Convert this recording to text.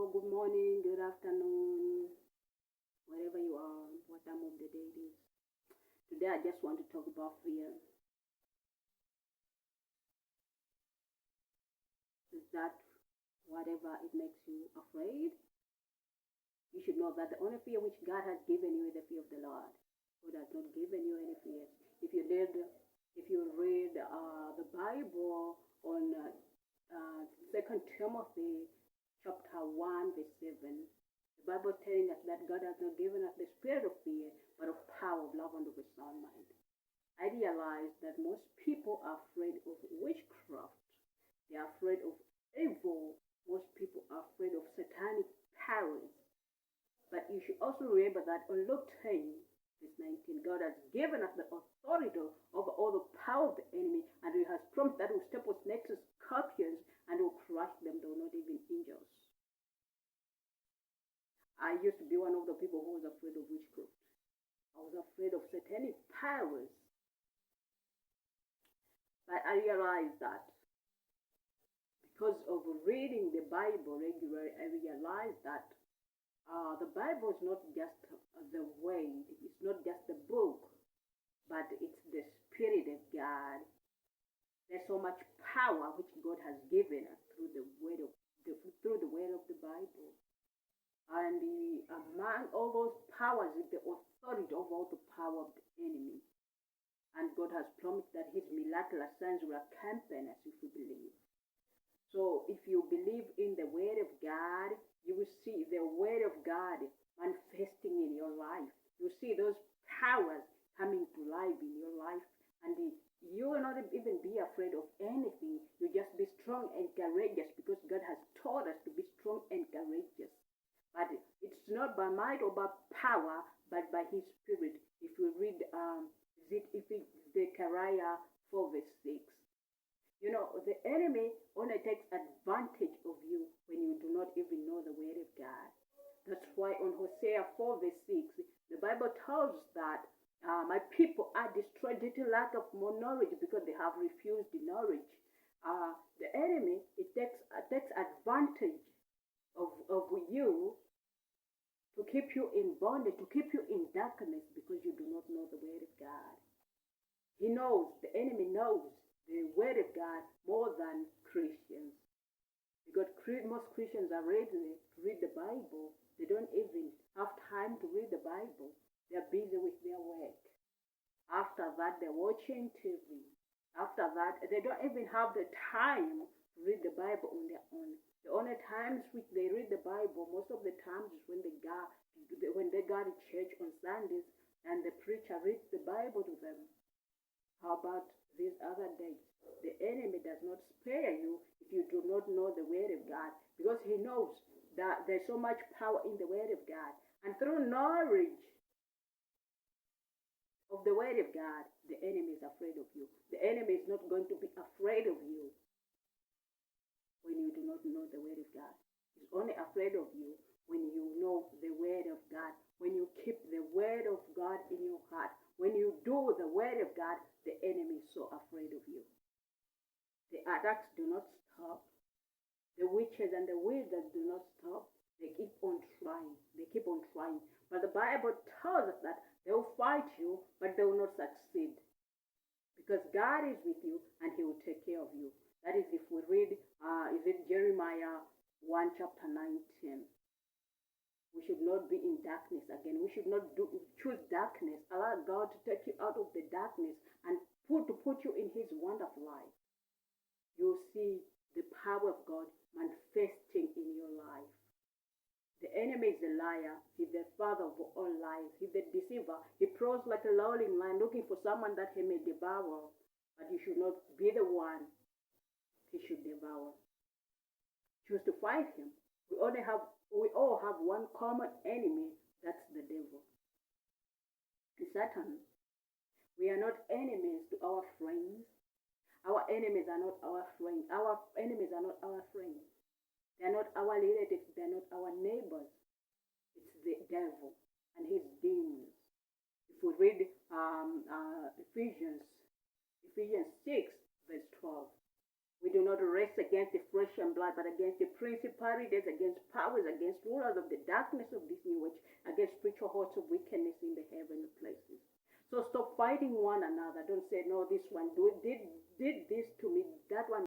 good morning, good afternoon, wherever you are, what time of the day it is. Today I just want to talk about fear. Is that whatever it makes you afraid? You should know that the only fear which God has given you is the fear of the Lord. God has not given you any fear. If you read the Bible on 2 Timothy chapter 1 verse 7, the Bible is telling us that God has not given us the spirit of fear, but of power, of love, and of a sound mind. I realize that most people are afraid of witchcraft. They are afraid of evil. Most people are afraid of satanic powers. But you should also remember that on Luke 10, verse 19, God has given us the authority over all the power of the enemy, and He has promised that He will step on snakes and scorpions and will crush them, they will not even injure us. I used to be one of the people who was afraid of witchcraft. I was afraid of satanic powers. But I realized that because of reading the Bible regularly, I realized that the Bible is not just the word, it's not just the book, but it's the Spirit of God. There's so much power which God has given us through the word of the Bible. And among all those powers is the authority over all the power of the enemy. And God has promised that His miraculous signs will accompany us if we believe. So if you believe in the Word of God, you will see the Word of God manifesting in your life. You see those powers coming to life in your life, and you will not even be afraid of anything. You just be strong and courageous, because God has taught us to be strong and courageous. But it's not by might or by power, but by His Spirit. If we read Zechariah 4 verse 6, you know, the enemy only takes advantage of you when you do not even know the Word of God. That's why on Hosea 4 verse 6, the Bible tells us that my people are destroyed due to lack of more knowledge, because they have refused the knowledge. The enemy, it takes advantage of you to keep you in bondage, to keep you in darkness, because you do not know the Word of God. He knows, the enemy knows the Word of God more than Christians. Because most Christians are ready to read the Bible. They don't even have time to read the Bible. They're busy with their work. After that, they're watching TV. After that, they don't even have the time to read the Bible on their own. The only times which they read the Bible, most of the times, is when they go to church on Sundays and the preacher reads the Bible to them. How about these other days? The enemy does not spare you if you do not know the Word of God, because he knows that there's so much power in the Word of God. And through knowledge of the Word of God, the enemy is afraid of you. The enemy is not going to be afraid of you when you do not know the Word of God. He's only afraid of you when you know the Word of God, when you keep the Word of God in your heart. When you do the Word of God, the enemy is so afraid of you. The attacks do not stop. The witches and the wizards do not stop. They keep on trying. They keep on trying. But the Bible tells us that they will fight you, but they will not succeed. Because God is with you, and He will take care of you. That is, if we read, Jeremiah 1 chapter 19. We should not be in darkness again. We should not choose darkness. Allow God to take you out of the darkness and put you in His wonderful light. You'll see the power of God manifesting in your life. The enemy is a liar. He's the father of all lies. He's the deceiver. He prowls like a roaring lion, looking for someone that he may devour. But you should not be the one he should devour. Choose to fight him. We all have one common enemy, that's the devil. Satan. We are not enemies to our friends. Our enemies are not our friends. Our enemies are not our friends. They are not our relatives. They are not our neighbors. It's the devil and his demons. If we read Ephesians 6 verse 12, We do not race against the flesh and blood, but against the principalities, against powers, against rulers of the darkness of this new age, against spiritual hosts of wickedness in the heavenly places. So stop fighting one another. Don't say, no, this one did this to me, that one